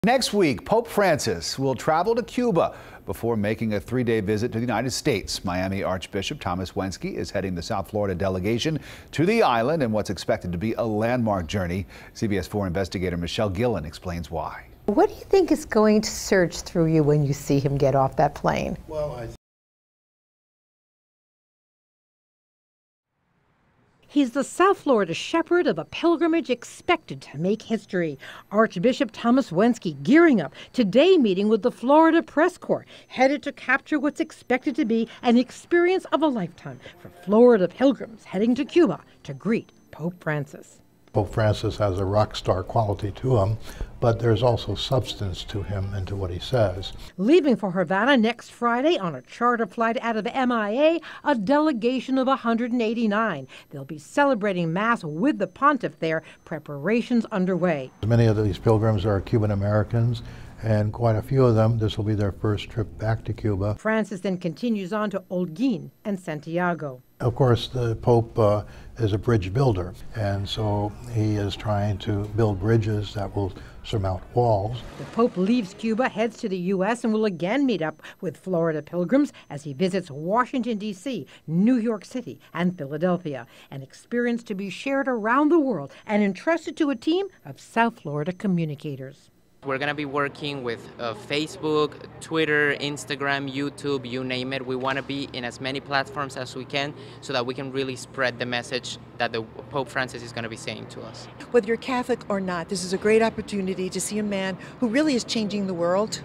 Next week, Pope Francis will travel to Cuba before making a 3-day visit to the United States. Miami Archbishop Thomas Wenski is heading the South Florida delegation to the island in what's expected to be a landmark journey. CBS 4 investigator Michelle Gillen explains why. What do you think is going to surge through you when you see him get off that plane? Well, He's the South Florida shepherd of a pilgrimage expected to make history. Archbishop Thomas Wenski gearing up, today meeting with the Florida Press Corps, headed to capture what's expected to be an experience of a lifetime for Florida pilgrims heading to Cuba to greet Pope Francis. Pope Francis has a rock star quality to him, but there's also substance to him and to what he says. Leaving for Havana next Friday on a charter flight out of MIA, a delegation of 189. They'll be celebrating Mass with the pontiff there, preparations underway. Many of these pilgrims are Cuban Americans, and quite a few of them, this will be their first trip back to Cuba. Francis then continues on to Holguín and Santiago. Of course, the Pope is a bridge builder, and so he is trying to build bridges that will surmount walls. The Pope leaves Cuba, heads to the U.S., and will again meet up with Florida pilgrims as he visits Washington, D.C., New York City, and Philadelphia, an experience to be shared around the world and entrusted to a team of South Florida communicators. We're going to be working with Facebook, Twitter, Instagram, YouTube, you name it. We want to be in as many platforms as we can so that we can really spread the message that the Pope Francis is going to be saying to us. Whether you're Catholic or not, this is a great opportunity to see a man who really is changing the world,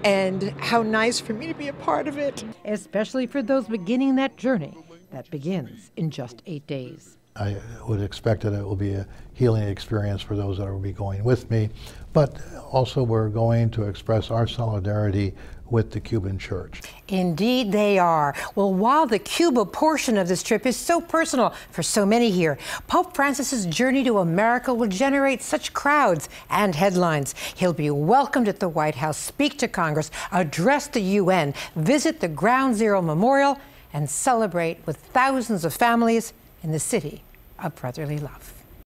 and how nice for me to be a part of it. Especially for those beginning that journey that begins in just 8 days. I would expect that it will be a healing experience for those that will be going with me, but also we're going to express our solidarity with the Cuban church. Indeed they are. Well, while the Cuba portion of this trip is so personal for so many here, Pope Francis's journey to America will generate such crowds and headlines. He'll be welcomed at the White House, speak to Congress, address the UN, visit the Ground Zero Memorial, and celebrate with thousands of families in the city of brotherly love.